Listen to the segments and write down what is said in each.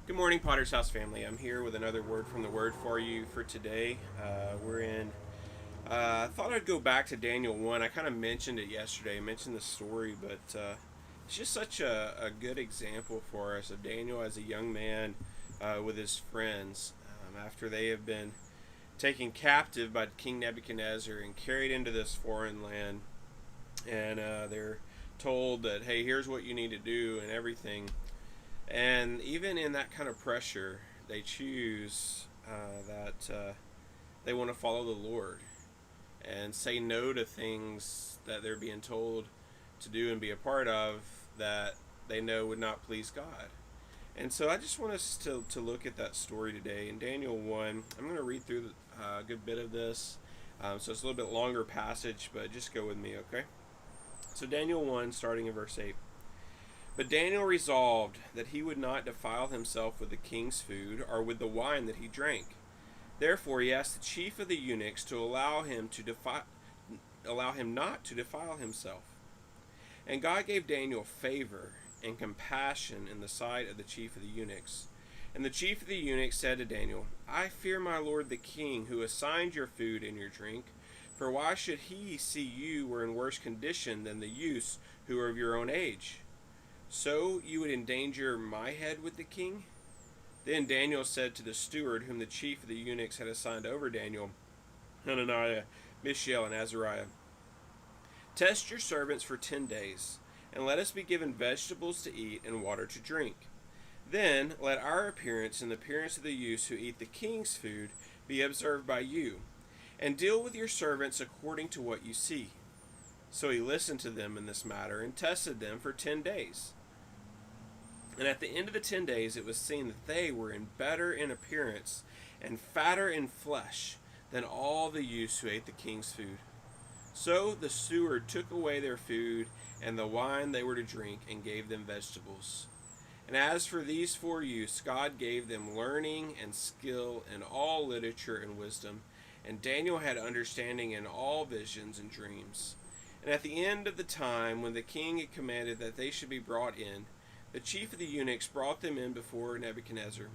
Good morning, Potter's House family. I'm here with another word from the Word for you for today. We're in. I thought I'd go back to Daniel 1. I kind of mentioned it yesterday, I mentioned the story, but it's just such a good example for us of Daniel as a young man with his friends after they have been taken captive by King Nebuchadnezzar and carried into this foreign land. And they're told that, hey, here's what you need to do and everything. And even in that kind of pressure, they choose that they want to follow the Lord and say no to things that they're being told to do and be a part of that they know would not please God. And so I just want us to look at that story today. In Daniel 1, I'm going to read through a good bit of this. So it's a little bit longer passage, but just go with me, okay? So Daniel 1, starting in verse 8. But Daniel resolved that he would not defile himself with the king's food or with the wine that he drank. Therefore he asked the chief of the eunuchs to allow him not to defile himself. And God gave Daniel favor and compassion in the sight of the chief of the eunuchs. And the chief of the eunuchs said to Daniel, I fear my lord the king, who assigned your food and your drink. For why should he see you were in worse condition than the youths who are of your own age? So you would endanger my head with the king? Then Daniel said to the steward, whom the chief of the eunuchs had assigned over Daniel, Hananiah, Mishael, and Azariah, test your servants for 10 days, and let us be given vegetables to eat and water to drink. Then let our appearance and the appearance of the youths who eat the king's food be observed by you, and deal with your servants according to what you see. So he listened to them in this matter and tested them for 10 days. And at the end of the 10 days, it was seen that they were better in appearance and fatter in flesh than all the youths who ate the king's food. So the steward took away their food and the wine they were to drink and gave them vegetables. And as for these 4 youths, God gave them learning and skill in all literature and wisdom, and Daniel had understanding in all visions and dreams. And at the end of the time, when the king had commanded that they should be brought in, the chief of the eunuchs brought them in before Nebuchadnezzar.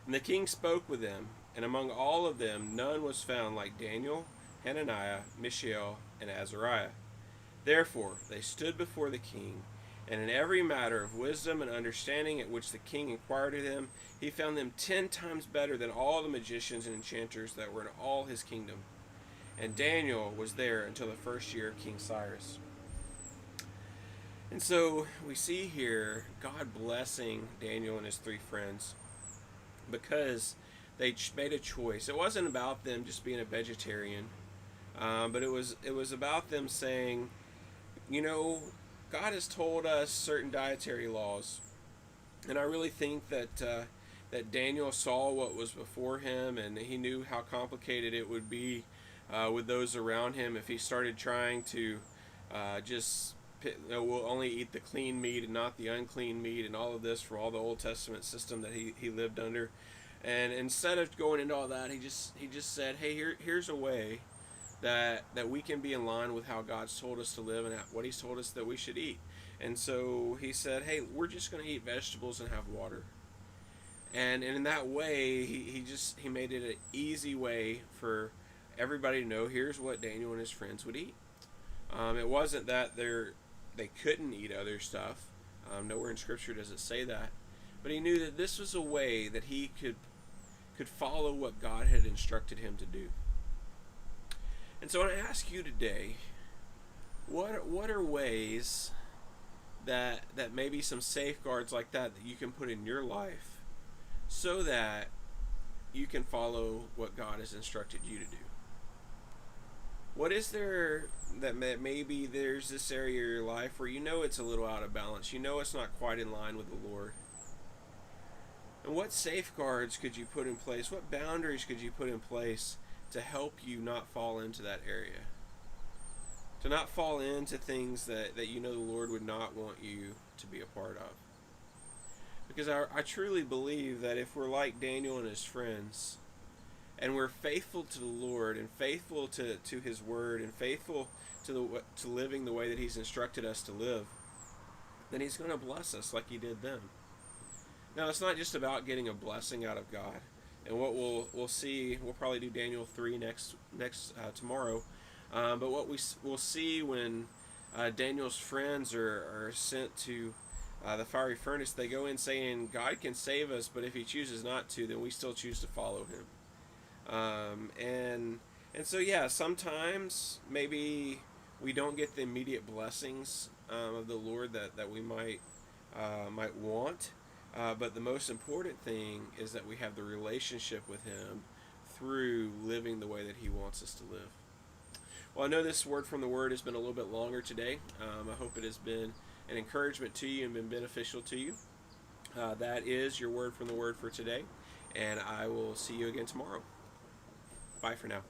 And the king spoke with them, and among all of them none was found like Daniel, Hananiah, Mishael, and Azariah. Therefore they stood before the king, and in every matter of wisdom and understanding at which the king inquired of them, he found them 10 times better than all the magicians and enchanters that were in all his kingdom. And Daniel was there until the first year of King Cyrus. And so we see here God blessing Daniel and his 3 friends because they made a choice. It wasn't about them just being a vegetarian, but it was about them saying, you know, God has told us certain dietary laws, and I really think that Daniel saw what was before him, and he knew how complicated it would be with those around him if he started trying to just we'll only eat the clean meat and not the unclean meat, and all of this from all the Old Testament system that he lived under. And instead of going into all that, he just said, hey, here's a way that we can be in line with how God's told us to live and what he's told us that we should eat. And so he said, hey, we're just going to eat vegetables and have water. And in that way, he made it an easy way for everybody to know here's what Daniel and his friends would eat. It wasn't that they couldn't eat other stuff. Nowhere in Scripture does it say that. But he knew that this was a way that he could follow what God had instructed him to do. And so I want to ask you today, what are ways that maybe some safeguards like that you can put in your life so that you can follow what God has instructed you to do? What is there that maybe there's this area of your life where you know it's a little out of balance, you know it's not quite in line with the Lord? And what safeguards could you put in place? What boundaries could you put in place to help you not fall into that area? To not fall into things that you know the Lord would not want you to be a part of. Because I truly believe that if we're like Daniel and his friends, and we're faithful to the Lord and faithful to his word and faithful to living the way that he's instructed us to live, then he's going to bless us like he did them. Now, it's not just about getting a blessing out of God. And what we'll see, we'll probably do Daniel 3 next tomorrow. But what we'll see when Daniel's friends are sent to the fiery furnace, they go in saying, God can save us, but if he chooses not to, then we still choose to follow him. And so, yeah, sometimes maybe we don't get the immediate blessings of the Lord that we might want. But the most important thing is that we have the relationship with him through living the way that he wants us to live. Well, I know this word from the Word has been a little bit longer today. I hope it has been an encouragement to you and been beneficial to you. That is your word from the Word for today, and I will see you again tomorrow. Bye for now.